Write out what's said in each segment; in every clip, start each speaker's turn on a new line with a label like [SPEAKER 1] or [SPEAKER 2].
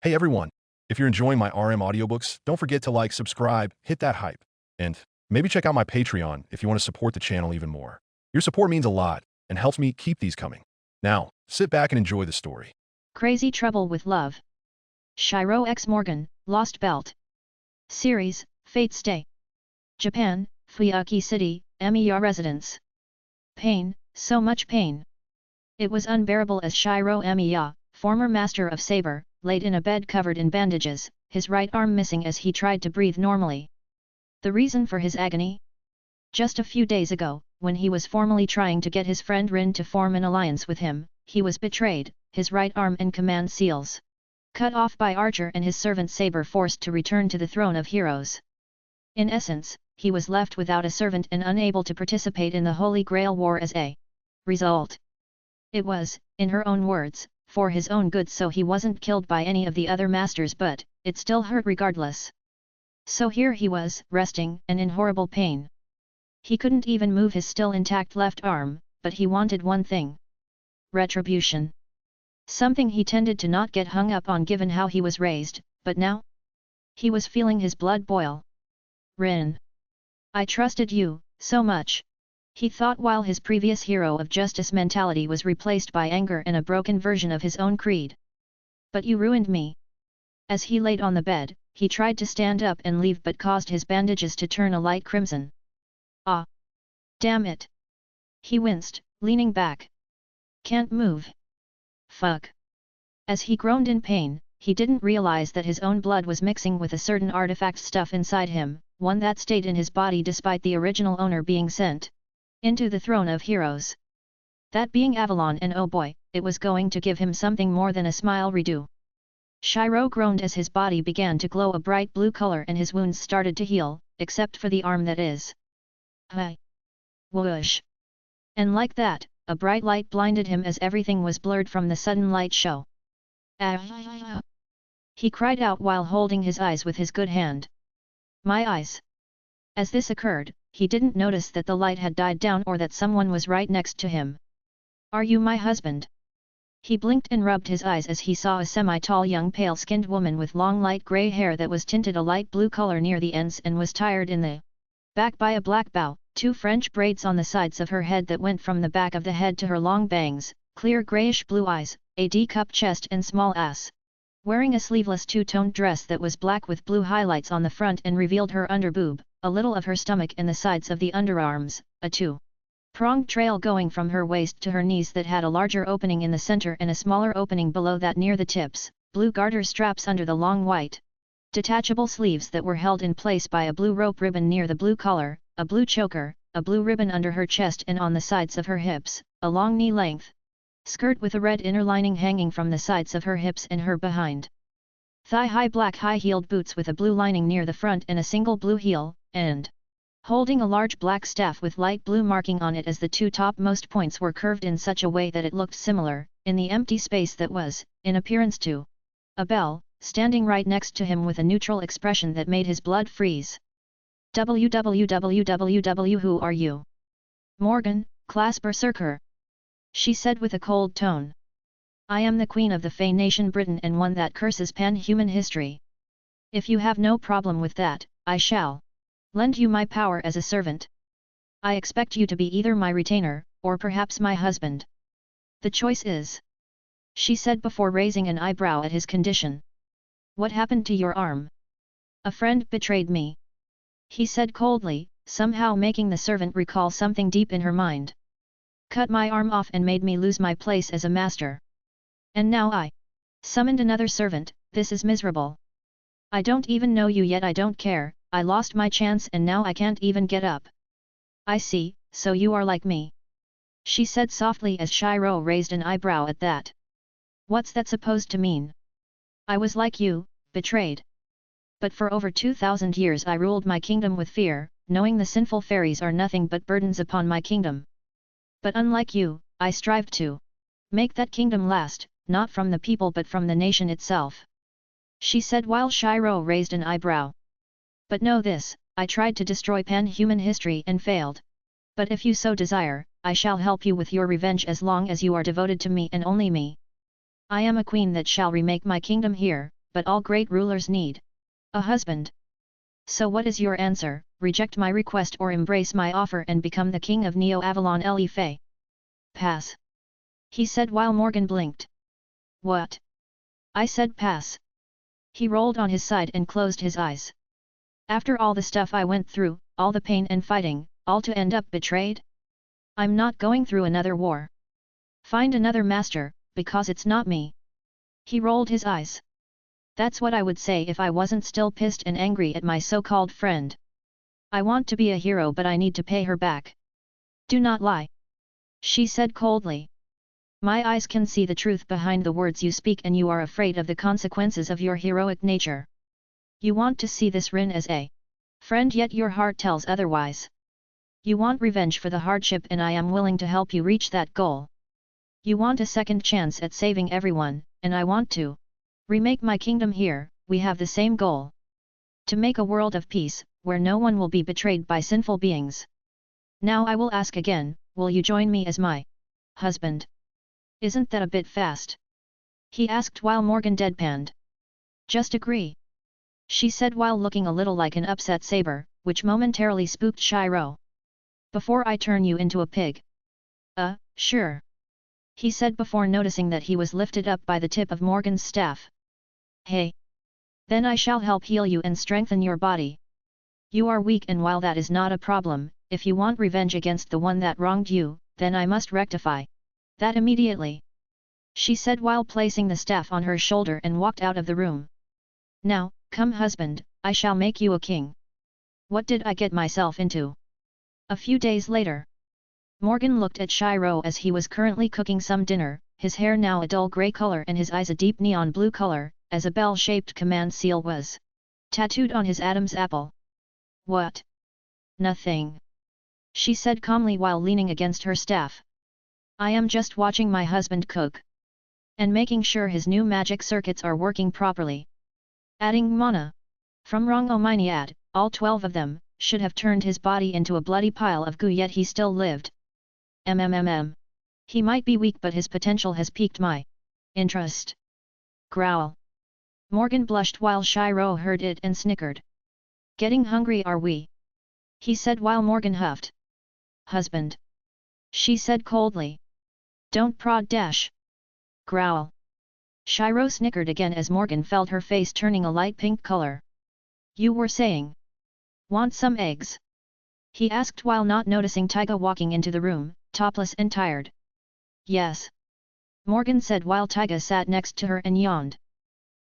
[SPEAKER 1] Hey everyone, if you're enjoying my RM audiobooks, don't forget to like, subscribe, hit that hype, and maybe check out my Patreon if you want to support the channel even more. Your support means a lot and helps me keep these coming. Now, sit back and enjoy the story.
[SPEAKER 2] Crazy Trouble with Love. Shirou x Morgan, Lostbelt. Series, Fate Stay. Japan, Fuyaki City, Emiya Residence. Pain, so much pain. It was unbearable as Shirou Emiya, former master of saber, laid in a bed covered in bandages, his right arm missing as he tried to breathe normally. The reason for his agony? Just a few days ago, when he was formally trying to get his friend Rin to form an alliance with him, he was betrayed, his right arm and command seals cut off by Archer and his servant Saber forced to return to the throne of heroes. In essence, he was left without a servant and unable to participate in the Holy Grail War as a result. It was, in her own words, for his own good, so he wasn't killed by any of the other masters, but it still hurt regardless. So here he was, resting and in horrible pain. He couldn't even move his still intact left arm, but he wanted one thing: retribution. Something he tended to not get hung up on given how he was raised, but now? He was feeling his blood boil. Rin. I trusted you, so much. He thought while his previous hero of justice mentality was replaced by anger and a broken version of his own creed. But you ruined me. As he laid on the bed, he tried to stand up and leave but caused his bandages to turn a light crimson. Ah! Damn it! He winced, leaning back. Can't move. Fuck. As he groaned in pain, he didn't realize that his own blood was mixing with a certain artifact stuff inside him, one that stayed in his body despite the original owner being sent into the throne of heroes. That being Avalon, and oh boy, it was going to give him something more than a smile redo. Shirou groaned as his body began to glow a bright blue color and his wounds started to heal, except for the arm that is. Hi. Whoosh. And like that, a bright light blinded him as everything was blurred from the sudden light show. Ah! He cried out while holding his eyes with his good hand. My eyes. As this occurred, he didn't notice that the light had died down or that someone was right next to him. Are you my husband? He blinked and rubbed his eyes as he saw a semi-tall young pale-skinned woman with long light grey hair that was tinted a light blue color near the ends and was tied in the back by a black bow, two French braids on the sides of her head that went from the back of the head to her long bangs, clear greyish-blue eyes, a D-cup chest and small ass. Wearing a sleeveless two-toned dress that was black with blue highlights on the front and revealed her underboob, a little of her stomach and the sides of the underarms, a two-pronged trail going from her waist to her knees that had a larger opening in the center and a smaller opening below that near the tips, blue garter straps under the long white detachable sleeves that were held in place by a blue rope ribbon near the blue collar, a blue choker, a blue ribbon under her chest and on the sides of her hips, a long knee-length skirt with a red inner lining hanging from the sides of her hips and her behind. Thigh-high black high-heeled boots with a blue lining near the front and a single blue heel, and holding a large black staff with light blue marking on it as the two topmost points were curved in such a way that it looked similar, in the empty space that was, in appearance to a bell, standing right next to him with a neutral expression that made his blood freeze. "Www, who are you?" "Morgan, class berserker," she said with a cold tone. "I am the Queen of the Fey Nation Britain and one that curses pan-human history. If you have no problem with that, I shall lend you my power as a servant. I expect you to be either my retainer, or perhaps my husband. The choice is," she said before raising an eyebrow at his condition. "What happened to your arm?" "A friend betrayed me," he said coldly, somehow making the servant recall something deep in her mind. "Cut my arm off and made me lose my place as a master. And now I summoned another servant. This is miserable. I don't even know you yet. I don't care, I lost my chance and now I can't even get up." "I see, so you are like me," she said softly as Shirou raised an eyebrow at that. "What's that supposed to mean?" "I was like you, betrayed. But for over 2,000 years I ruled my kingdom with fear, knowing the sinful fairies are nothing but burdens upon my kingdom. But unlike you, I strived to make that kingdom last, not from the people but from the nation itself," she said while Shirou raised an eyebrow. "But know this, I tried to destroy pan-human history and failed. But if you so desire, I shall help you with your revenge as long as you are devoted to me and only me. I am a queen that shall remake my kingdom here, but all great rulers need a husband. So what is your answer, reject my request or embrace my offer and become the king of Neo Avalon Le Fay? Pass. He said while Morgan blinked. What? I said pass. He rolled on his side and closed his eyes. After all the stuff I went through, all the pain and fighting, all to end up betrayed? I'm not going through another war. Find another master, because it's not me. He rolled his eyes. That's what I would say if I wasn't still pissed and angry at my so-called friend. I want to be a hero but I need to pay her back. Do not lie. She said coldly. My eyes can see the truth behind the words you speak and you are afraid of the consequences of your heroic nature. You want to see this Rin as a friend yet your heart tells otherwise. You want revenge for the hardship and I am willing to help you reach that goal. You want a second chance at saving everyone, and I want to remake my kingdom here. We have the same goal. To make a world of peace, where no one will be betrayed by sinful beings. Now I will ask again, will you join me as my husband? Isn't that a bit fast? He asked while Morgan deadpanned. Just agree. She said while looking a little like an upset saber, which momentarily spooked Shirou. Before I turn you into a pig. Sure. He said before noticing that he was lifted up by the tip of Morgan's staff. Hey. Then I shall help heal you and strengthen your body. You are weak and while that is not a problem, if you want revenge against the one that wronged you, then I must rectify that immediately. She said while placing the staff on her shoulder and walked out of the room. Now, come husband, I shall make you a king. What did I get myself into? A few days later. Morgan looked at Shirou as he was currently cooking some dinner, his hair now a dull grey color and his eyes a deep neon blue color, as a bell-shaped command seal was tattooed on his Adam's apple. What? Nothing. She said calmly while leaning against her staff. I am just watching my husband cook. And making sure his new magic circuits are working properly. Adding mana. From Rong Ominiad, all 12 of them, should have turned his body into a bloody pile of goo yet he still lived. He might be weak but his potential has piqued my interest. Growl. Morgan blushed while Shirou heard it and snickered. Getting hungry are we? He said while Morgan huffed. Husband. She said coldly. Don't prod dash. Growl. Shirou snickered again as Morgan felt her face turning a light pink color. You were saying. Want some eggs? He asked while not noticing Taiga walking into the room, topless and tired. Yes. Morgan said while Taiga sat next to her and yawned.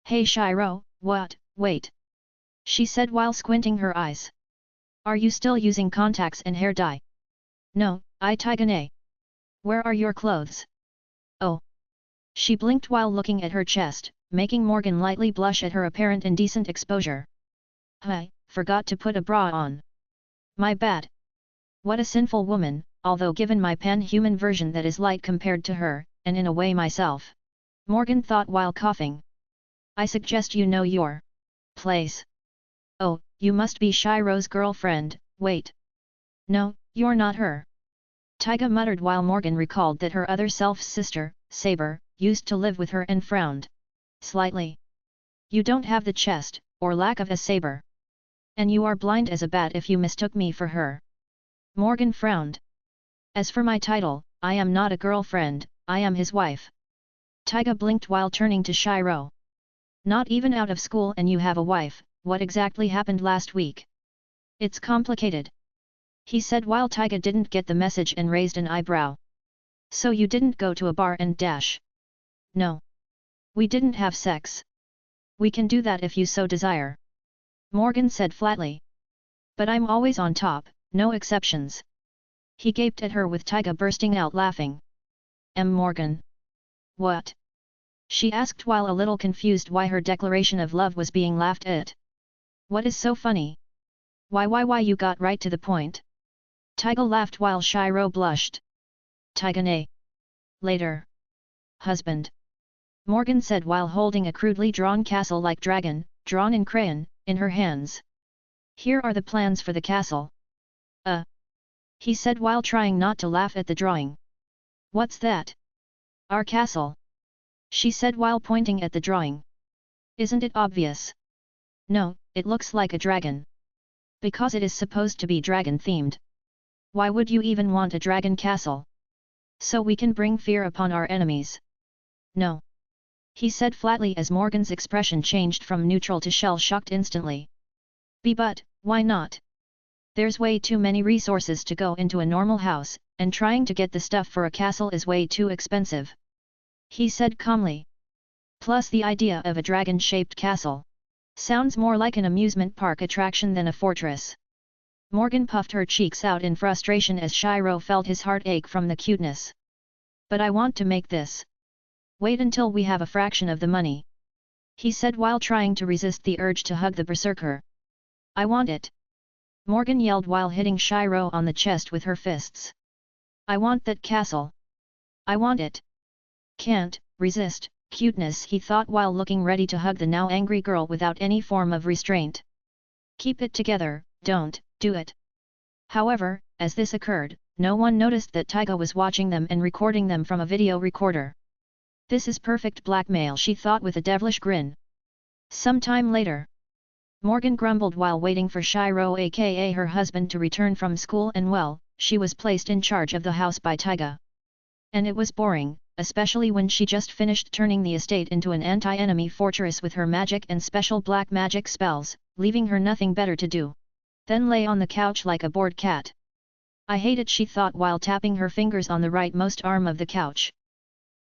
[SPEAKER 2] Hey Shirou, what, wait. She said while squinting her eyes. Are you still using contacts and hair dye? No, Taiga nay. Where are your clothes? Oh. She blinked while looking at her chest, making Morgan lightly blush at her apparent indecent exposure. I forgot to put a bra on. My bad. What a sinful woman, although given my pan-human version that is light compared to her, and in a way myself. Morgan thought while coughing. I suggest you know your place. Oh, you must be Shirou's girlfriend, wait. No, you're not her. Taiga muttered while Morgan recalled that her other self's sister, Saber, used to live with her and frowned. Slightly. You don't have the chest, or lack of a saber. And you are blind as a bat if you mistook me for her. Morgan frowned. As for my title, I am not a girlfriend, I am his wife. Taiga blinked while turning to Shirou. Not even out of school and you have a wife, what exactly happened last week? It's complicated. He said while Taiga didn't get the message and raised an eyebrow. So you didn't go to a bar and dash? No. We didn't have sex. We can do that if you so desire. Morgan said flatly. But I'm always on top, no exceptions. He gaped at her with Taiga bursting out laughing. Morgan. What? She asked while a little confused why her declaration of love was being laughed at. What is so funny? Why you got right to the point? Taiga laughed while Shirou blushed. Taiga nay. Later. Husband. Morgan said while holding a crudely drawn castle-like dragon, drawn in crayon, in her hands. Here are the plans for the castle. He said while trying not to laugh at the drawing. What's that? Our castle. She said while pointing at the drawing. Isn't it obvious? No, it looks like a dragon. Because it is supposed to be dragon-themed. Why would you even want a dragon castle? So we can bring fear upon our enemies. No. He said flatly as Morgan's expression changed from neutral to shell-shocked instantly. But, why not? There's way too many resources to go into a normal house, and trying to get the stuff for a castle is way too expensive. He said calmly. Plus the idea of a dragon-shaped castle. Sounds more like an amusement park attraction than a fortress. Morgan puffed her cheeks out in frustration as Shirou felt his heart ache from the cuteness. But I want to make this. Wait until we have a fraction of the money. He said while trying to resist the urge to hug the berserker. I want it. Morgan yelled while hitting Shirou on the chest with her fists. I want that castle. I want it. Can't resist cuteness, he thought while looking ready to hug the now angry girl without any form of restraint. Keep it together, don't do it. However, as this occurred, no one noticed that Taiga was watching them and recording them from a video recorder. This is perfect blackmail, she thought with a devilish grin. Some time later, Morgan grumbled while waiting for Shirou aka her husband to return from school, and well, she was placed in charge of the house by Taiga. And it was boring, especially when she just finished turning the estate into an anti-enemy fortress with her magic and special black magic spells, leaving her nothing better to do. Then lay on the couch like a bored cat. I hate it, she thought while tapping her fingers on the rightmost arm of the couch.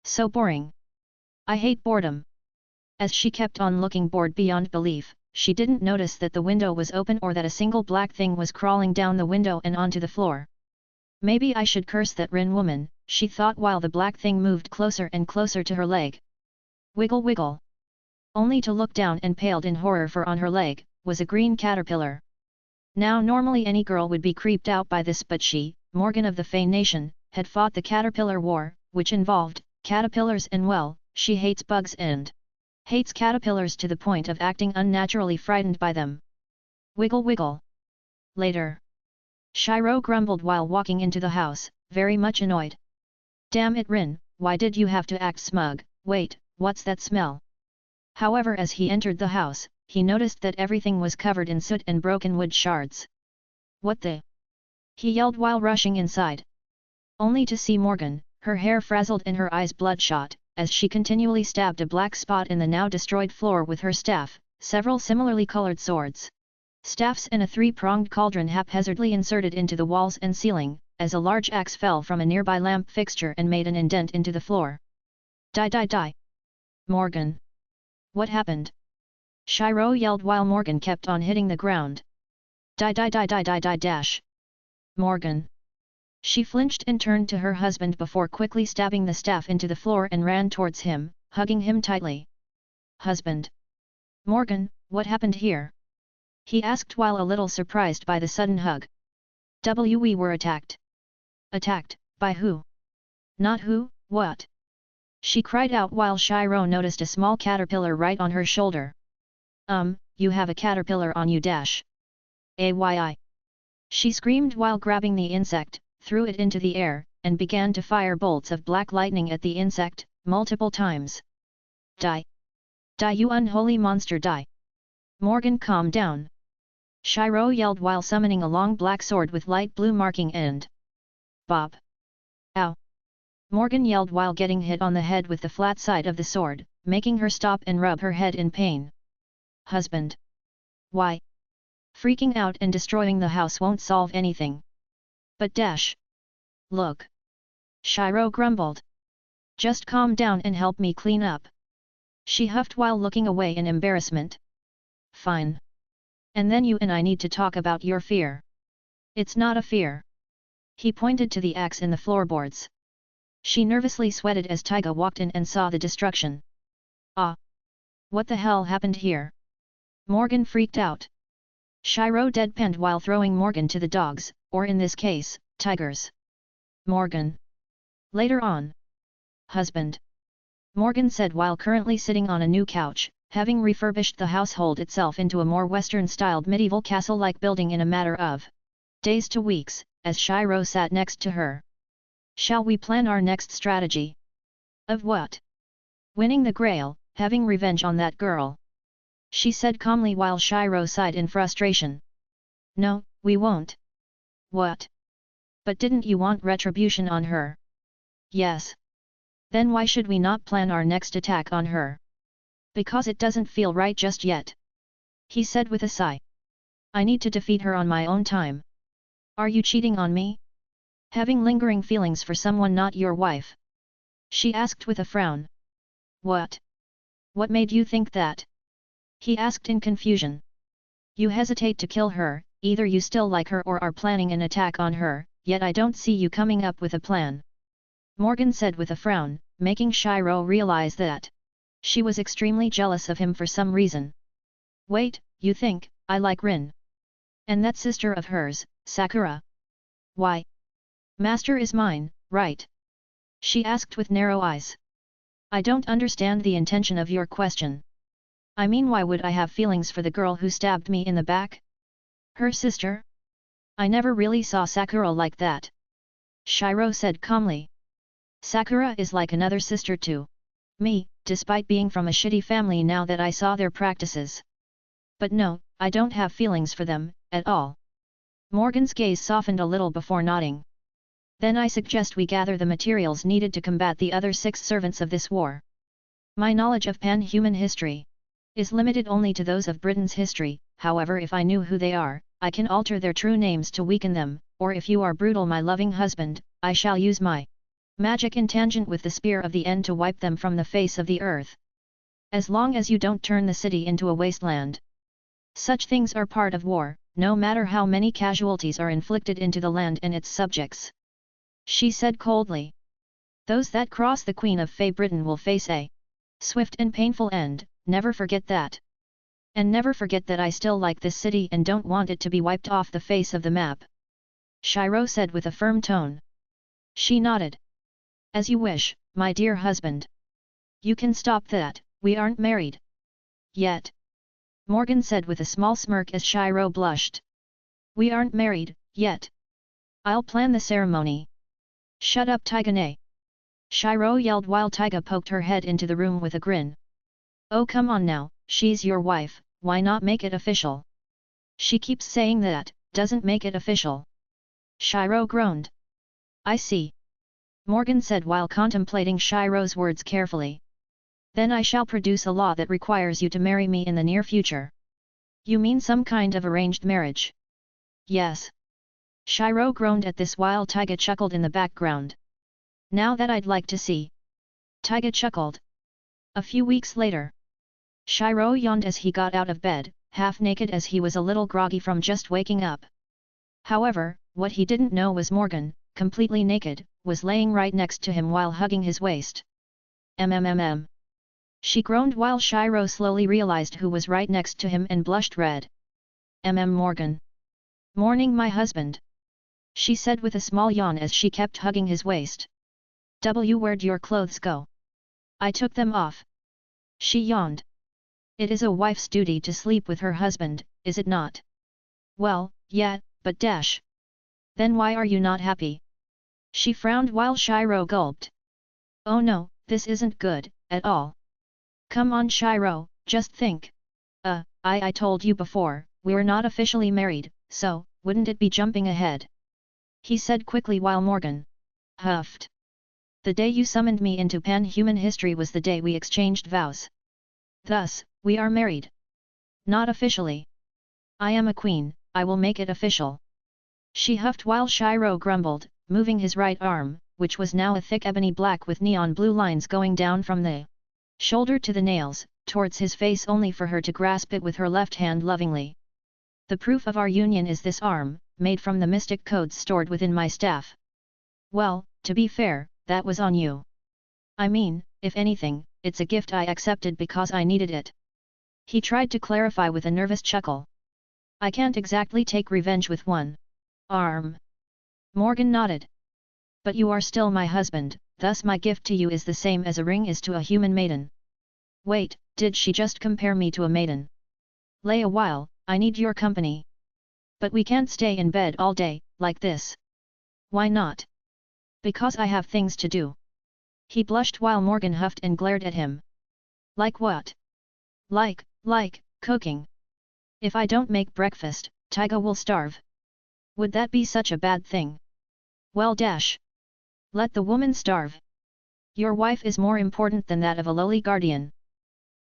[SPEAKER 2] So boring. I hate boredom. As she kept on looking bored beyond belief, she didn't notice that the window was open or that a single black thing was crawling down the window and onto the floor. Maybe I should curse that Rin woman, she thought while the black thing moved closer and closer to her leg. Wiggle wiggle. Only to look down and paled in horror, for on her leg was a green caterpillar. Now normally any girl would be creeped out by this, but she, Morgan of the Fae Nation, had fought the Caterpillar War, which involved caterpillars, and well, she hates bugs and hates caterpillars to the point of acting unnaturally frightened by them. Wiggle wiggle. Later. Shirou grumbled while walking into the house, very much annoyed. Damn it, Rin, why did you have to act smug? Wait, what's that smell? However, as he entered the house, he noticed that everything was covered in soot and broken wood shards. What the? He yelled while rushing inside. Only to see Morgan, her hair frazzled and her eyes bloodshot, as she continually stabbed a black spot in the now destroyed floor with her staff, several similarly colored swords. Staffs and a three-pronged cauldron haphazardly inserted into the walls and ceiling, as a large axe fell from a nearby lamp fixture and made an indent into the floor. Die die die! Morgan! What happened? Shirou yelled while Morgan kept on hitting the ground. Die die die die die die dash! Morgan! She flinched and turned to her husband before quickly stabbing the staff into the floor and ran towards him, hugging him tightly. Husband! Morgan, what happened here? He asked while a little surprised by the sudden hug. We were attacked. Attacked, by who? Not who, what? She cried out while Shirou noticed a small caterpillar right on her shoulder. You have a caterpillar on you dash. Ayi. She screamed while grabbing the insect, threw it into the air, and began to fire bolts of black lightning at the insect, multiple times. Die! Die, you unholy monster, die! Morgan, calm down! Shirou yelled while summoning a long black sword with light blue marking end. Bob! Ow! Morgan yelled while getting hit on the head with the flat side of the sword, making her stop and rub her head in pain. Husband! Why? Freaking out and destroying the house won't solve anything. But dash! Look! Shirou grumbled. Just calm down and help me clean up. She huffed while looking away in embarrassment. Fine. And then you and I need to talk about your fear. It's not a fear. He pointed to the axe in the floorboards. She nervously sweated as Taiga walked in and saw the destruction. Ah! What the hell happened here? Morgan freaked out. Shirou deadpanned while throwing Morgan to the dogs, or in this case, tigers. Morgan. Later on. Husband. Morgan said while currently sitting on a new couch, having refurbished the household itself into a more Western-styled medieval castle-like building in a matter of days to weeks, as Shirou sat next to her. Shall we plan our next strategy? Of what? Winning the Grail, having revenge on that girl. she said calmly while Shirou sighed in frustration. No, we won't. What? But didn't you want retribution on her? Yes. Then why should we not plan our next attack on her? Because it doesn't feel right just yet. He said with a sigh. I need to defeat her on my own time. Are you cheating on me? Having lingering feelings for someone not your wife? She asked with a frown. What? What made you think that? He asked in confusion. You hesitate to kill her, either you still like her or are planning an attack on her, yet I don't see you coming up with a plan. Morgan said with a frown, making Shirou realize that she was extremely jealous of him for some reason. Wait, you think, I like Rin? And that sister of hers, Sakura? Why? Master is mine, right? She asked with narrow eyes. I don't understand the intention of your question. I mean, why would I have feelings for the girl who stabbed me in the back? Her sister? I never really saw Sakura like that. Shirou said calmly. Sakura is like another sister to me, despite being from a shitty family now that I saw their practices. But no, I don't have feelings for them, at all. Morgan's gaze softened a little before nodding. Then I suggest we gather the materials needed to combat the other 6 servants of this war. My knowledge of pan-human history is limited only to those of Britain's history, however if I knew who they are, I can alter their true names to weaken them, or if you are brutal my loving husband, I shall use my magic in tangent with the spear of the end to wipe them from the face of the earth. As long as you don't turn the city into a wasteland. Such things are part of war, no matter how many casualties are inflicted into the land and its subjects. She said coldly. Those that cross the Queen of Fey Britain will face a swift and painful end, never forget that. And never forget that I still like this city and don't want it to be wiped off the face of the map. Shirou said with a firm tone. She nodded. As you wish, my dear husband. You can stop that, we aren't married. Yet. Morgan said with a small smirk as Shirou blushed. We aren't married, yet. I'll plan the ceremony. Shut up Taigane. Shirou yelled while Taiga poked her head into the room with a grin. Oh come on now, she's your wife, why not make it official? She keeps saying that, doesn't make it official. Shirou groaned. I see. Morgan said while contemplating Shirou's words carefully. Then I shall produce a law that requires you to marry me in the near future. You mean some kind of arranged marriage? Yes. Shirou groaned at this while Taiga chuckled in the background. Now that I'd like to see. Taiga chuckled. A few weeks later. Shirou yawned as he got out of bed, half naked as he was a little groggy from just waking up. However, what he didn't know was Morgan, completely naked, was laying right next to him while hugging his waist. MMMM. She groaned while Shirou slowly realized who was right next to him and blushed red. Morgan. Morning my husband. She said with a small yawn as she kept hugging his waist. Where'd your clothes go? I took them off. She yawned. It is a wife's duty to sleep with her husband, is it not? Well, yeah, but dash. Then why are you not happy? She frowned while Shirou gulped. Oh no, this isn't good, at all. Come on Shirou, just think. I told you before, we're not officially married, so, wouldn't it be jumping ahead? He said quickly while Morgan huffed. The day you summoned me into pan-human history was the day we exchanged vows. Thus, we are married. Not officially. I am a queen, I will make it official. She huffed while Shirou grumbled, moving his right arm, which was now a thick ebony black with neon blue lines going down from the shoulder to the nails, towards his face only for her to grasp it with her left hand lovingly. The proof of our union is this arm, made from the mystic codes stored within my staff. Well, to be fair, that was on you. I mean, if anything, it's a gift I accepted because I needed it. He tried to clarify with a nervous chuckle. I can't exactly take revenge with one arm. Morgan nodded. But you are still my husband, thus my gift to you is the same as a ring is to a human maiden. Wait, did she just compare me to a maiden? Lay a while, I need your company. But we can't stay in bed all day, like this. Why not? Because I have things to do. He blushed while Morgan huffed and glared at him. Like what? Like, cooking. If I don't make breakfast, Taiga will starve. Would that be such a bad thing? Well dash. Let the woman starve. Your wife is more important than that of a lowly guardian.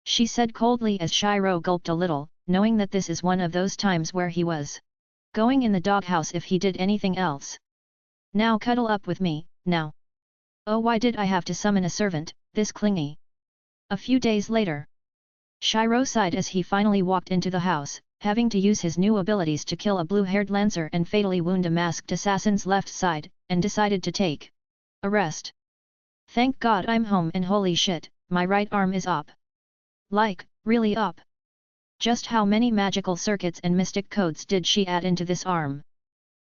[SPEAKER 2] She said coldly as Shirou gulped a little, knowing that this is one of those times where he was going in the doghouse if he did anything else. Now cuddle up with me, now. Oh, why did I have to summon a servant, this clingy? A few days later, Shirou sighed as he finally walked into the house, having to use his new abilities to kill a blue-haired lancer and fatally wound a masked assassin's left side, and decided to take a rest. Thank God I'm home and holy shit, my right arm is up. Like, really up. Just how many magical circuits and mystic codes did she add into this arm?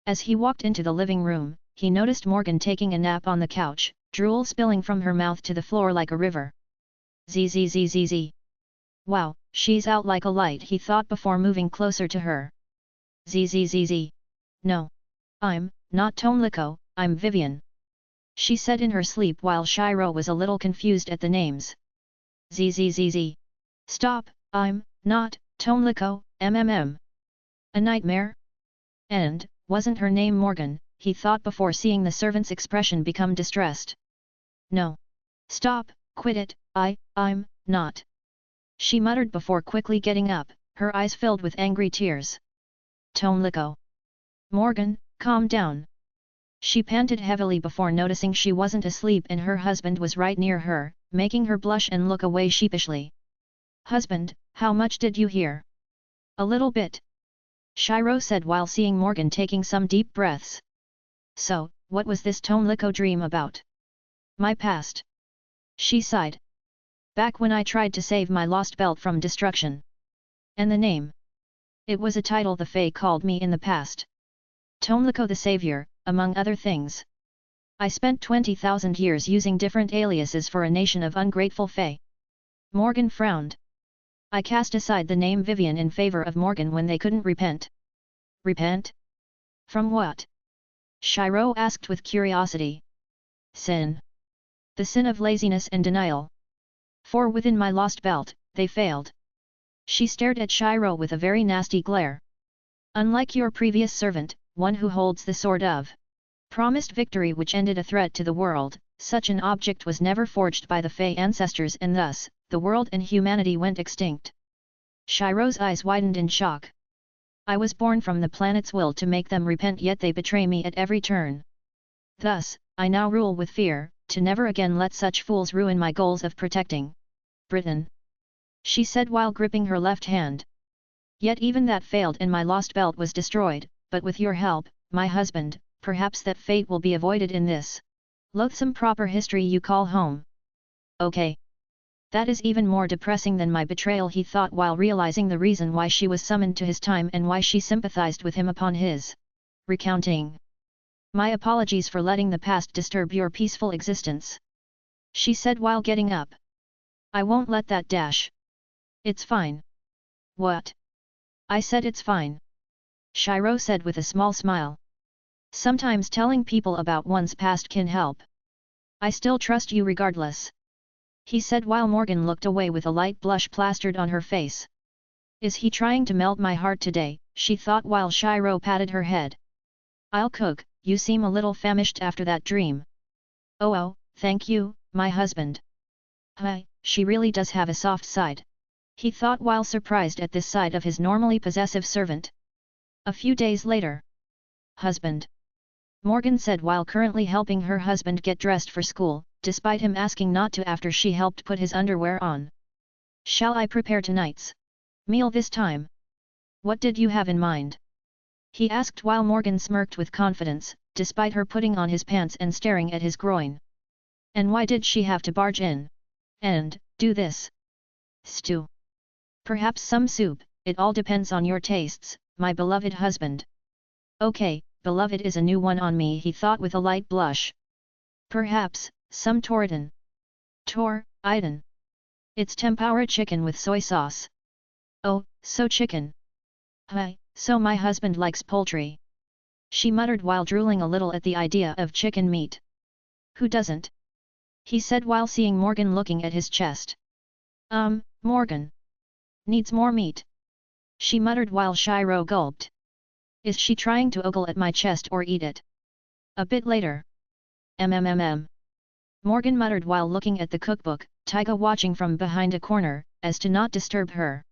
[SPEAKER 2] As he walked into the living room, he noticed Morgan taking a nap on the couch, drool spilling from her mouth to the floor like a river. Zzzzz. Wow, she's out like a light, he thought before moving closer to her. Zzz. No. I'm not Tomliko, I'm Vivian. She said in her sleep while Shirou was a little confused at the names. Zzz. Stop, I'm not Tomliko, mmm. A nightmare? And, wasn't her name Morgan, he thought before seeing the servant's expression become distressed. No. Stop, quit it, I'm not. She muttered before quickly getting up, her eyes filled with angry tears. Tomliko. Morgan, calm down. She panted heavily before noticing she wasn't asleep and her husband was right near her, making her blush and look away sheepishly. Husband, how much did you hear? A little bit. Shirou said while seeing Morgan taking some deep breaths. So, what was this Tomliko dream about? My past. She sighed. Back when I tried to save my lost belt from destruction. And the name? It was a title the Fae called me in the past. Tomliko the Savior, among other things. I spent 20,000 years using different aliases for a nation of ungrateful Fae. Morgan frowned. I cast aside the name Vivian in favor of Morgan when they couldn't repent. Repent? From what? Shirou asked with curiosity. Sin. The sin of laziness and denial. For within my lost belt, they failed. She stared at Shirou with a very nasty glare. Unlike your previous servant, one who holds the sword of promised victory which ended a threat to the world, such an object was never forged by the Fae ancestors and thus, the world and humanity went extinct. Shirou's eyes widened in shock. I was born from the planet's will to make them repent, yet they betray me at every turn. Thus, I now rule with fear, to never again let such fools ruin my goals of protecting Britain. She said while gripping her left hand. Yet even that failed and my lost belt was destroyed, but with your help, my husband, perhaps that fate will be avoided in this loathsome proper history you call home. Okay. That is even more depressing than my betrayal, he thought while realizing the reason why she was summoned to his time and why she sympathized with him upon his recounting. My apologies for letting the past disturb your peaceful existence. She said while getting up. I won't let that dash. It's fine. What? I said it's fine. Shirou said with a small smile. Sometimes telling people about one's past can help. I still trust you regardless. He said while Morgan looked away with a light blush plastered on her face. Is he trying to melt my heart today, she thought while Shirou patted her head. I'll cook, you seem a little famished after that dream. Oh, thank you, my husband. Hi, she really does have a soft side. He thought while surprised at this side of his normally possessive servant. A few days later. Husband. Morgan said while currently helping her husband get dressed for school, despite him asking not to after she helped put his underwear on. Shall I prepare tonight's meal this time? What did you have in mind? He asked while Morgan smirked with confidence, despite her putting on his pants and staring at his groin. And why did she have to barge in and do this? Stew. Perhaps some soup, it all depends on your tastes, my beloved husband. Okay, beloved is a new one on me, he thought with a light blush. Perhaps, some Toriden. Iden. It's tempura chicken with soy sauce. Oh, so chicken. Hi, so my husband likes poultry. She muttered while drooling a little at the idea of chicken meat. Who doesn't? He said while seeing Morgan looking at his chest. Morgan. Needs more meat. she muttered while Shirou gulped. Is she trying to ogle at my chest or eat it? A bit later. Morgan muttered while looking at the cookbook, Taiga watching from behind a corner, as to not disturb her.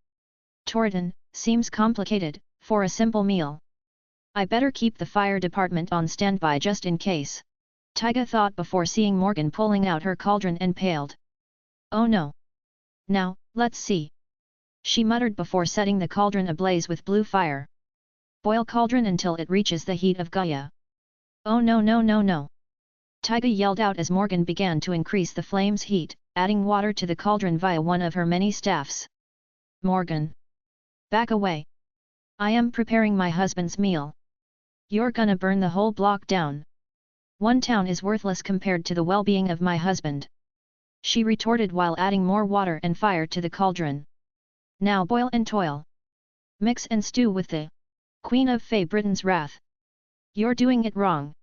[SPEAKER 2] Torridon, seems complicated, for a simple meal. I better keep the fire department on standby just in case. Taiga thought before seeing Morgan pulling out her cauldron and paled. Oh no. Now, let's see. She muttered before setting the cauldron ablaze with blue fire. Boil cauldron until it reaches the heat of Gaia. Oh no. Taiga yelled out as Morgan began to increase the flame's heat, adding water to the cauldron via one of her many staffs. Morgan. Back away. I am preparing my husband's meal. You're gonna burn the whole block down. One town is worthless compared to the well-being of my husband. She retorted while adding more water and fire to the cauldron. Now boil and toil. Mix and stew with the Queen of Fey Britain's wrath. You're doing it wrong.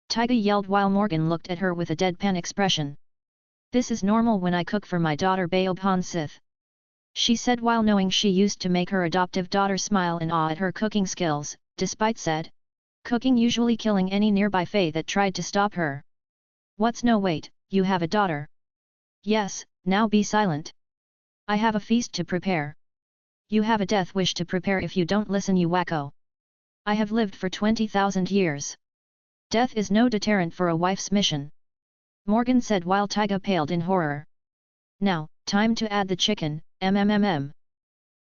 [SPEAKER 2] Taiga yelled while Morgan looked at her with a deadpan expression. This is normal when I cook for my daughter Baobhan Sith. She said while knowing she used to make her adoptive daughter smile in awe at her cooking skills, despite said cooking usually killing any nearby Fey that tried to stop her. What's no wait, you have a daughter. Yes, now be silent. I have a feast to prepare. You have a death wish to prepare if you don't listen you wacko. I have lived for 20,000 years. Death is no deterrent for a wife's mission. Morgan said while Taiga paled in horror. Now, time to add the chicken,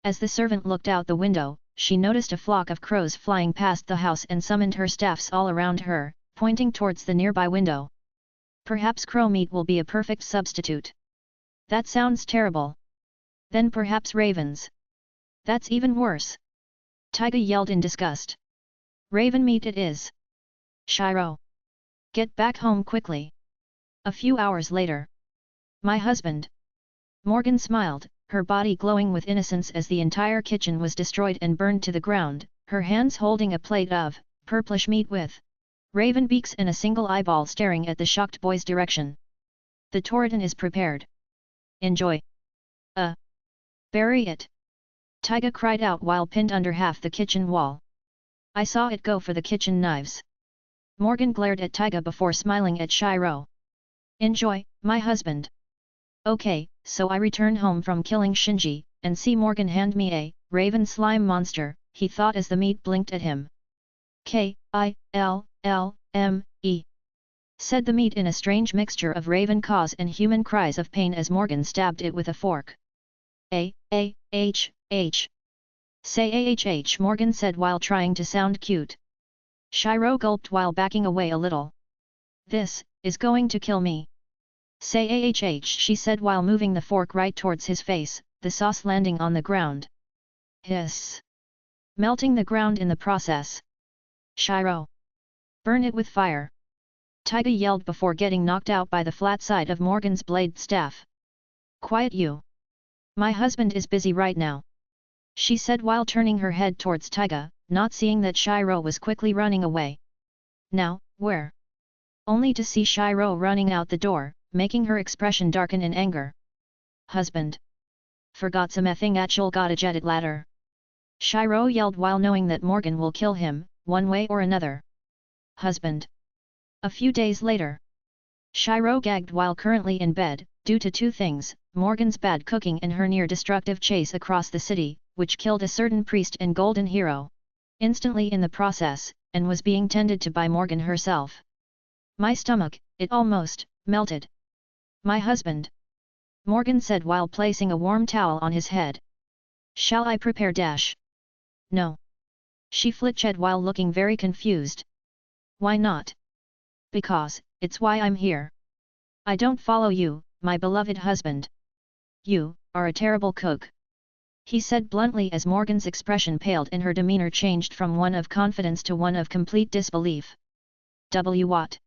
[SPEAKER 2] As the servant looked out the window, she noticed a flock of crows flying past the house and summoned her staffs all around her, pointing towards the nearby window. Perhaps crow meat will be a perfect substitute. That sounds terrible. Then perhaps ravens. That's even worse. Taiga yelled in disgust. Raven meat it is. Shirou. Get back home quickly. A few hours later. My husband. Morgan smiled, her body glowing with innocence as the entire kitchen was destroyed and burned to the ground, her hands holding a plate of purplish meat with raven beaks and a single eyeball staring at the shocked boy's direction. The Torridon is prepared. Enjoy. Bury it. Taiga cried out while pinned under half the kitchen wall. I saw it go for the kitchen knives. Morgan glared at Taiga before smiling at Shirou. Enjoy, my husband. Okay, so I return home from killing Shinji, and see Morgan hand me a raven slime monster, he thought as the meat blinked at him. K-I-L-L-M-E. Said the meat in a strange mixture of raven caws and human cries of pain as Morgan stabbed it with a fork. A-H-H. Say A-H-H, Morgan said while trying to sound cute. Shirou gulped while backing away a little. This is going to kill me. Say A-H-H, she said while moving the fork right towards his face, the sauce landing on the ground. Hiss. Melting the ground in the process. Shirou. Burn it with fire. Taiga yelled before getting knocked out by the flat side of Morgan's blade staff. Quiet you. My husband is busy right now. She said while turning her head towards Taiga, not seeing that Shirou was quickly running away. Now, where? Only to see Shirou running out the door, making her expression darken in anger. Husband. Forgot something actual gotta jet it ladder. Shirou yelled while knowing that Morgan will kill him, one way or another. Husband. A few days later. Shirou gagged while currently in bed, due to two things, Morgan's bad cooking and her near-destructive chase across the city, which killed a certain priest and golden hero. Instantly in the process, and was being tended to by Morgan herself. My stomach, it almost melted. My husband. Morgan said while placing a warm towel on his head. Shall I prepare dash? No. She flitched while looking very confused. Why not? Because, it's why I'm here. I don't follow you, my beloved husband. You are a terrible cook. He said bluntly as Morgan's expression paled and her demeanor changed from one of confidence to one of complete disbelief. What?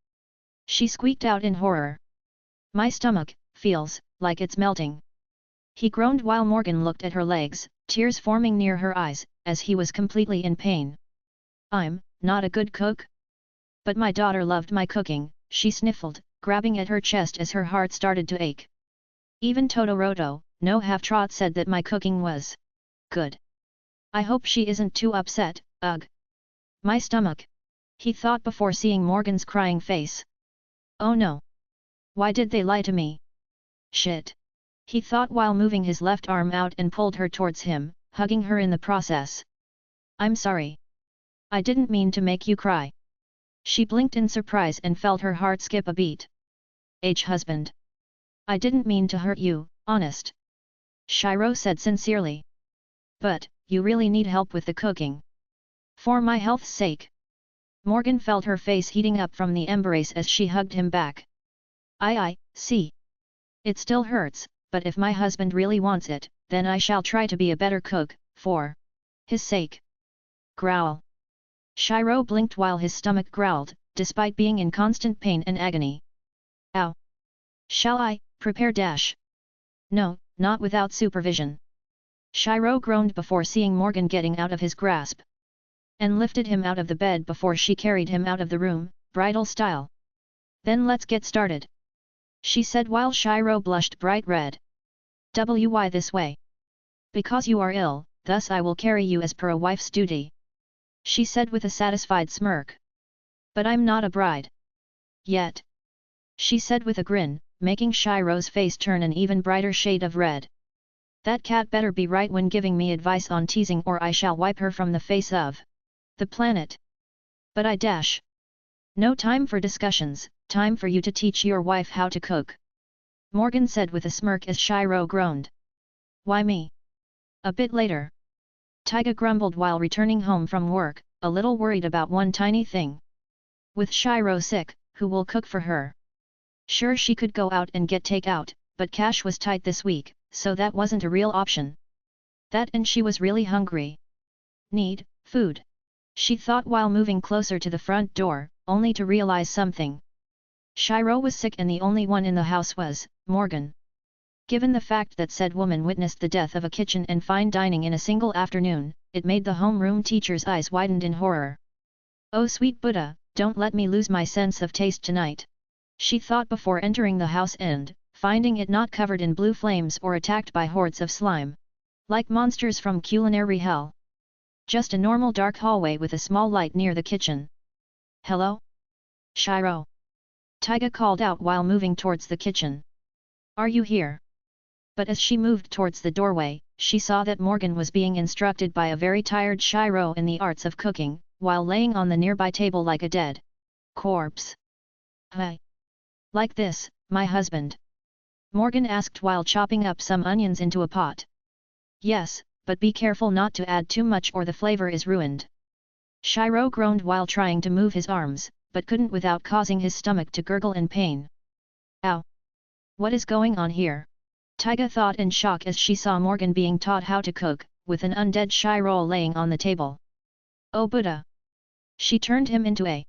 [SPEAKER 2] She squeaked out in horror. My stomach feels like it's melting. He groaned while Morgan looked at her legs, tears forming near her eyes, as he was completely in pain. I'm not a good cook? But my daughter loved my cooking, she sniffled, grabbing at her chest as her heart started to ache. Even Todoroto, no half-trot, said that my cooking was good. I hope she isn't too upset, ugh. My stomach. He thought before seeing Morgan's crying face. Oh no. Why did they lie to me? Shit. He thought while moving his left arm out and pulled her towards him, hugging her in the process. I'm sorry. I didn't mean to make you cry. She blinked in surprise and felt her heart skip a beat. Husband. I didn't mean to hurt you, honest. Shirou said sincerely. But, you really need help with the cooking. For my health's sake. Morgan felt her face heating up from the embrace as she hugged him back. I see. It still hurts, but if my husband really wants it, then I shall try to be a better cook, for his sake. Growl. Shirou blinked while his stomach growled, despite being in constant pain and agony. Ow! Shall I prepare dash? No, not without supervision. Shirou groaned before seeing Morgan getting out of his grasp. And lifted him out of the bed before she carried him out of the room, bridal style. Then let's get started. She said while Shirou blushed bright red. Why this way? Because you are ill, thus I will carry you as per a wife's duty. She said with a satisfied smirk. But I'm not a bride. Yet. She said with a grin, making Shirou's face turn an even brighter shade of red. That cat better be right when giving me advice on teasing or I shall wipe her from the face of the planet. But I dash. No time for discussions, time for you to teach your wife how to cook. Morgan said with a smirk as Shirou groaned. Why me? A bit later. Taiga grumbled while returning home from work, a little worried about one tiny thing. With Shirou sick, who will cook for her? Sure she could go out and get takeout, but cash was tight this week, so that wasn't a real option. That and she was really hungry. Need food. She thought while moving closer to the front door, only to realize something. Shirou was sick and the only one in the house was Morgan. Given the fact that said woman witnessed the death of a kitchen and fine dining in a single afternoon, it made the homeroom teacher's eyes widened in horror. Oh sweet Buddha, don't let me lose my sense of taste tonight. She thought before entering the house and, finding it not covered in blue flames or attacked by hordes of slime. Like monsters from culinary hell. Just a normal dark hallway with a small light near the kitchen. Hello? Shirou. Taiga called out while moving towards the kitchen. Are you here? But as she moved towards the doorway, she saw that Morgan was being instructed by a very tired Shirou in the arts of cooking, while laying on the nearby table like a dead corpse. Hi. Like this, my husband? Morgan asked while chopping up some onions into a pot. Yes, but be careful not to add too much or the flavor is ruined. Shirou groaned while trying to move his arms, but couldn't without causing his stomach to gurgle in pain. Ow! What is going on here? Taiga thought in shock as she saw Morgan being taught how to cook, with an undead Shirou laying on the table. Oh Buddha! She turned him into a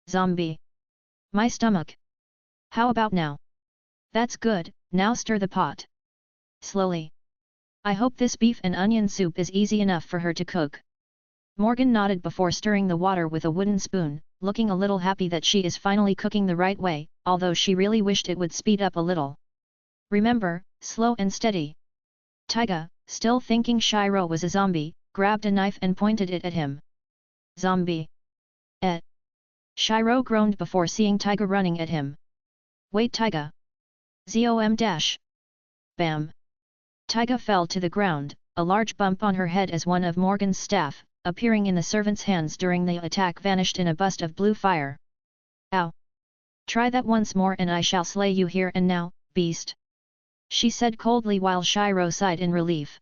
[SPEAKER 2] zombie. My stomach! How about now? That's good, now stir the pot. Slowly. I hope this beef and onion soup is easy enough for her to cook. Morgan nodded before stirring the water with a wooden spoon, looking a little happy that she is finally cooking the right way, although she really wished it would speed up a little. Remember, slow and steady. Taiga, still thinking Shirou was a zombie, grabbed a knife and pointed it at him. Zombie. Shirou groaned before seeing Taiga running at him. Wait Taiga. Zom dash. Bam. Taiga fell to the ground, a large bump on her head as one of Morgan's staff, appearing in the servant's hands during the attack vanished in a burst of blue fire. Ow! Try that once more and I shall slay you here and now, beast. She said coldly while Shirou sighed in relief.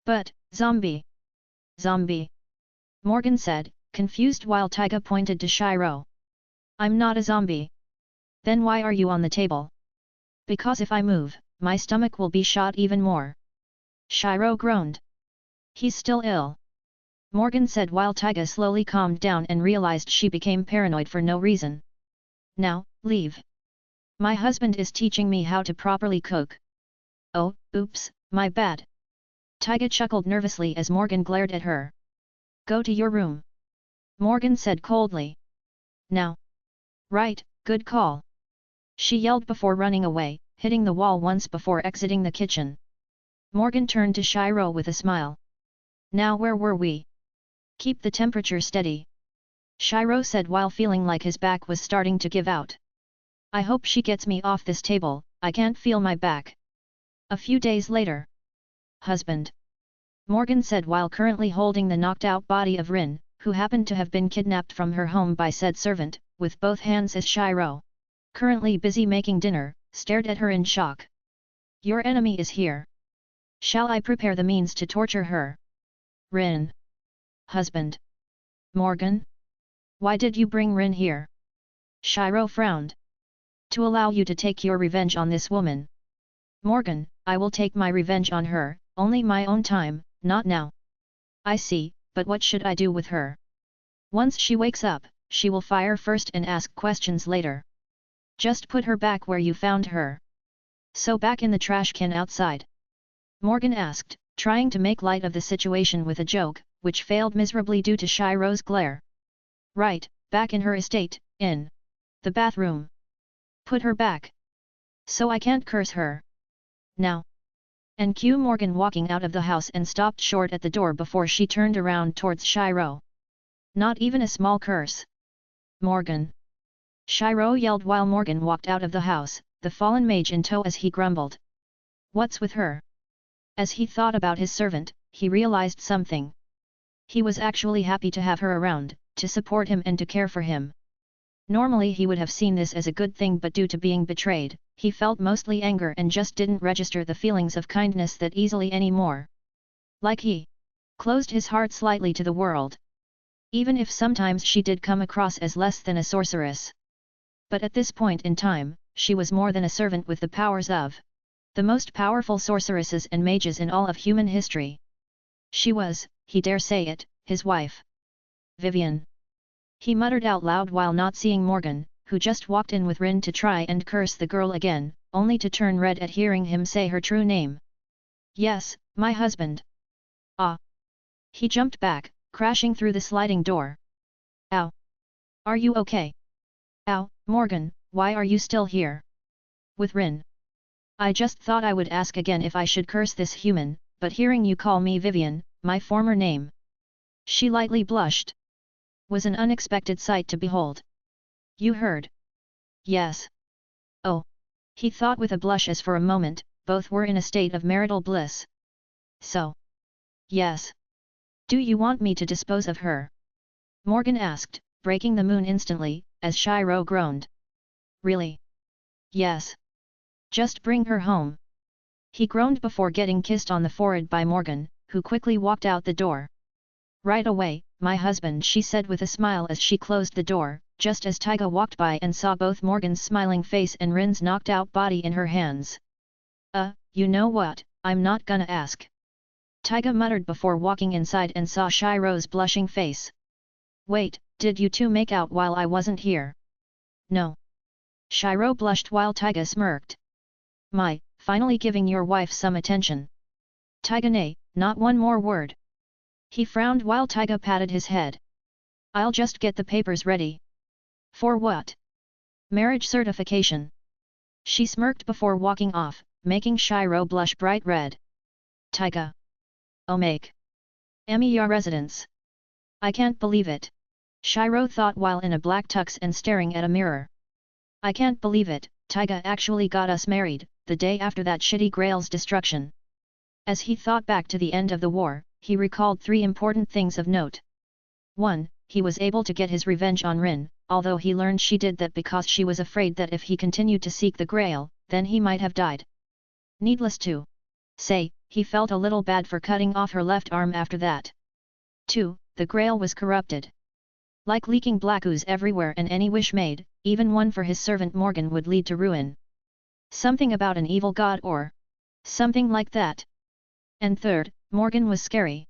[SPEAKER 2] But, zombie. Zombie. Morgan said, confused while Taiga pointed to Shirou. I'm not a zombie. Then why are you on the table? Because if I move, my stomach will be shot even more. Shirou groaned. He's still ill. Morgan said while Taiga slowly calmed down and realized she became paranoid for no reason. Now, leave. My husband is teaching me how to properly cook. Oh, oops, my bad. Taiga chuckled nervously as Morgan glared at her. Go to your room. Morgan said coldly. Now. Right, good call. She yelled before running away, hitting the wall once before exiting the kitchen. Morgan turned to Shirou with a smile. Now where were we? Keep the temperature steady. Shirou said while feeling like his back was starting to give out. I hope she gets me off this table, I can't feel my back. A few days later. Husband. Morgan said while currently holding the knocked-out body of Rin, who happened to have been kidnapped from her home by said servant, with both hands as Shirou, currently busy making dinner, stared at her in shock. Your enemy is here. Shall I prepare the means to torture her? Rin. Husband. Morgan? Why did you bring Rin here? Shirou frowned. To allow you to take your revenge on this woman. Morgan, I will take my revenge on her, only my own time, not now. I see, but what should I do with her? Once she wakes up, she will fire first and ask questions later. Just put her back where you found her. So back in the trash can outside? Morgan asked, trying to make light of the situation with a joke, which failed miserably due to Shirou's glare. Right, back in her estate, in the bathroom. Put her back. So I can't curse her. Now. NQ Morgan walking out of the house and stopped short at the door before she turned around towards Shirou. Not even a small curse. Morgan. Shirou yelled while Morgan walked out of the house, the fallen mage in tow as he grumbled. What's with her? As he thought about his servant, he realized something. He was actually happy to have her around, to support him and to care for him. Normally he would have seen this as a good thing, but due to being betrayed, he felt mostly anger and just didn't register the feelings of kindness that easily anymore. Like he closed his heart slightly to the world. Even if sometimes she did come across as less than a sorceress. But at this point in time, she was more than a servant with the powers of the most powerful sorceresses and mages in all of human history. She was, he dare say it, his wife. Vivian. He muttered out loud while not seeing Morgan, who just walked in with Rin to try and curse the girl again, only to turn red at hearing him say her true name. Yes, my husband. Ah. He jumped back, crashing through the sliding door. Ow. Are you okay? Ow, Morgan, why are you still here? With Rin. I just thought I would ask again if I should curse this human, but hearing you call me Vivian, my former name. She lightly blushed. Was an unexpected sight to behold. You heard? Yes. Oh. He thought with a blush as for a moment, both were in a state of marital bliss. So. Yes. Do you want me to dispose of her? Morgan asked, breaking the moon instantly, as Shirou groaned. Really? Yes. Just bring her home. He groaned before getting kissed on the forehead by Morgan, who quickly walked out the door. Right away, my husband, she said with a smile as she closed the door, just as Taiga walked by and saw both Morgan's smiling face and Rin's knocked-out body in her hands. You know what, I'm not gonna ask. Taiga muttered before walking inside and saw Shirou's blushing face. Wait, did you two make out while I wasn't here? No. Shirou blushed while Taiga smirked. My, finally giving your wife some attention. Taiga nay, not one more word. He frowned while Taiga patted his head. I'll just get the papers ready. For what? Marriage certification. She smirked before walking off, making Shirou blush bright red. Taiga. Oh make. Emiya residence. I can't believe it. Shirou thought while in a black tux and staring at a mirror. I can't believe it, Taiga actually got us married, the day after that shitty Grail's destruction. As he thought back to the end of the war, he recalled 3 important things of note. 1. He was able to get his revenge on Rin, although he learned she did that because she was afraid that if he continued to seek the Grail, then he might have died. Needless to say, he felt a little bad for cutting off her left arm after that. 2. The Grail was corrupted. Like leaking black ooze everywhere, and any wish made, even one for his servant Morgan, would lead to ruin. Something about an evil god or something like that. And 3rd, Morgan was scary.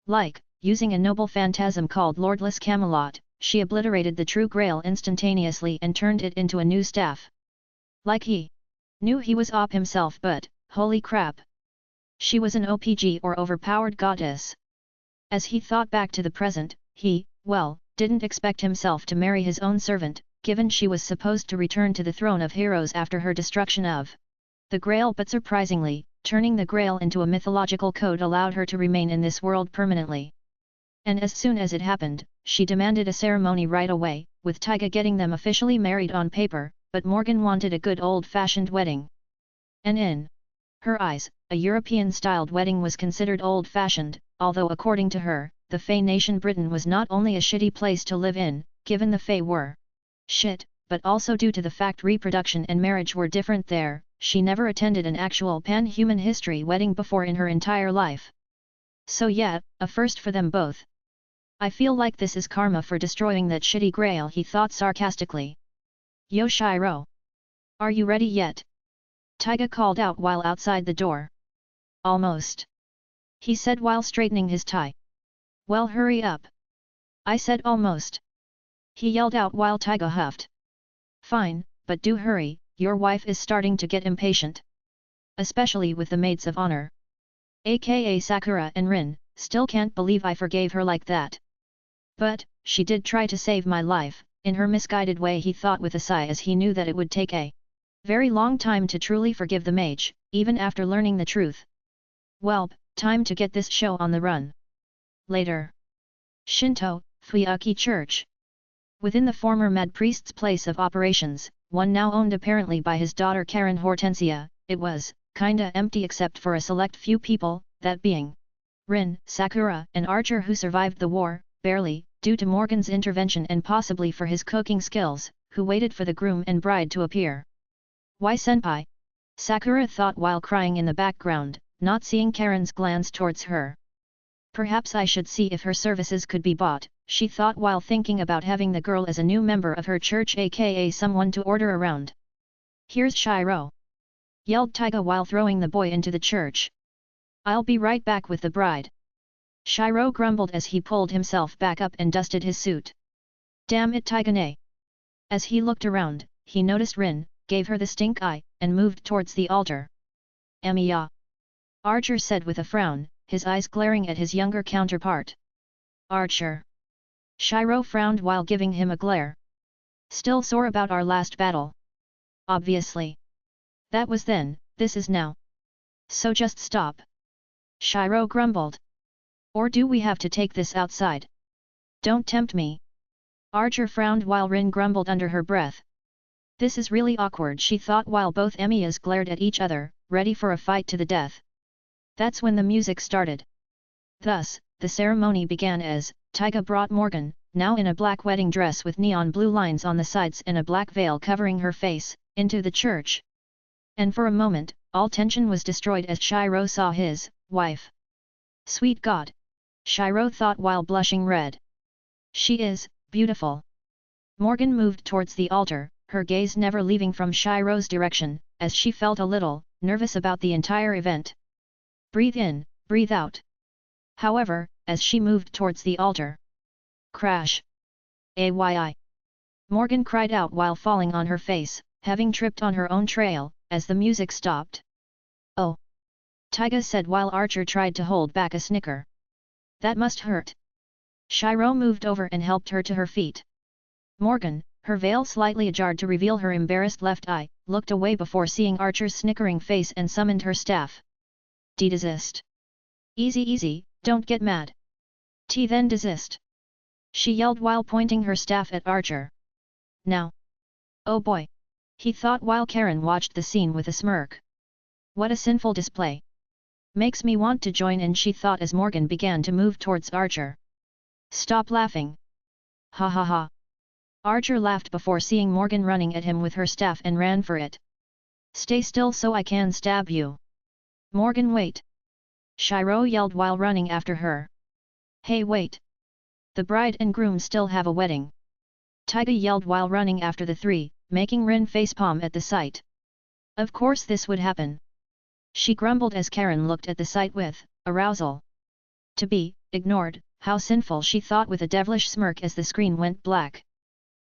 [SPEAKER 2] Like, using a noble phantasm called Lordless Camelot, she obliterated the true Grail instantaneously and turned it into a new staff. Like he knew he was OP himself, but, holy crap. She was an OPG or overpowered goddess. As he thought back to the present, he, well, didn't expect himself to marry his own servant, given she was supposed to return to the throne of heroes after her destruction of the Grail, but surprisingly, turning the Grail into a mythological code allowed her to remain in this world permanently. And as soon as it happened, she demanded a ceremony right away, with Taiga getting them officially married on paper, but Morgan wanted a good old-fashioned wedding. And in her eyes, a European-styled wedding was considered old-fashioned, although according to her, the Fae nation Britain was not only a shitty place to live in, given the Fae were shit, but also due to the fact reproduction and marriage were different there. She never attended an actual pan-human history wedding before in her entire life. So yeah, a first for them both. I feel like this is karma for destroying that shitty Grail, he thought sarcastically. Yo Shirou! Are you ready yet? Taiga called out while outside the door. Almost. He said while straightening his tie. Well, hurry up. I said almost. He yelled out while Taiga huffed. Fine, but do hurry, your wife is starting to get impatient. Especially with the maids of honor. AKA Sakura and Rin, still can't believe I forgave her like that. But, she did try to save my life, in her misguided way, he thought with a sigh, as he knew that it would take a very long time to truly forgive the mage, even after learning the truth. Welp, time to get this show on the run. Later. Shinto, Fuyaki Church. Within the former Mad Priest's place of operations, one now owned apparently by his daughter Karen Hortensia, it was kinda empty except for a select few people, that being Rin, Sakura, and Archer, who survived the war, barely, due to Morgan's intervention and possibly for his cooking skills, who waited for the groom and bride to appear. Why senpai? Sakura thought while crying in the background, not seeing Karen's glance towards her. Perhaps I should see if her services could be bought, she thought while thinking about having the girl as a new member of her church, aka someone to order around. Here's Shirou! Yelled Taiga while throwing the boy into the church. I'll be right back with the bride. Shirou grumbled as he pulled himself back up and dusted his suit. Damn it, Taiga-ne! As he looked around, he noticed Rin, gave her the stink eye, and moved towards the altar. Amiya! Archer said with a frown, his eyes glaring at his younger counterpart. Archer! Shirou frowned while giving him a glare. Still sore about our last battle? Obviously. That was then, this is now. So just stop. Shirou grumbled. Or do we have to take this outside? Don't tempt me. Archer frowned while Rin grumbled under her breath. This is really awkward, she thought while both Emiyas glared at each other, ready for a fight to the death. That's when the music started. Thus, the ceremony began as Taiga brought Morgan, now in a black wedding dress with neon blue lines on the sides and a black veil covering her face, into the church. And for a moment, all tension was destroyed as Shirou saw his wife. Sweet God! Shirou thought while blushing red. She is beautiful. Morgan moved towards the altar, her gaze never leaving from Shirou's direction, as she felt a little nervous about the entire event. Breathe in, breathe out. However, as she moved towards the altar. Crash! Ayi! Morgan cried out while falling on her face, having tripped on her own trail, as the music stopped. Oh! Taiga said while Archer tried to hold back a snicker. That must hurt. Shirou moved over and helped her to her feet. Morgan, her veil slightly ajar to reveal her embarrassed left eye, looked away before seeing Archer's snickering face and summoned her staff. Desist. Easy easy, don't get mad. Then desist. She yelled while pointing her staff at Archer. Now. Oh boy. He thought while Karen watched the scene with a smirk. What a sinful display. Makes me want to join in, she thought as Morgan began to move towards Archer. Stop laughing. Ha ha ha. Archer laughed before seeing Morgan running at him with her staff and ran for it. Stay still so I can stab you. Morgan, wait. Shirou yelled while running after her. Hey, wait. The bride and groom still have a wedding. Taiga yelled while running after the three, making Rin facepalm at the sight. Of course this would happen. She grumbled as Karen looked at the sight with arousal. To be ignored, how sinful, she thought with a devilish smirk as the screen went black.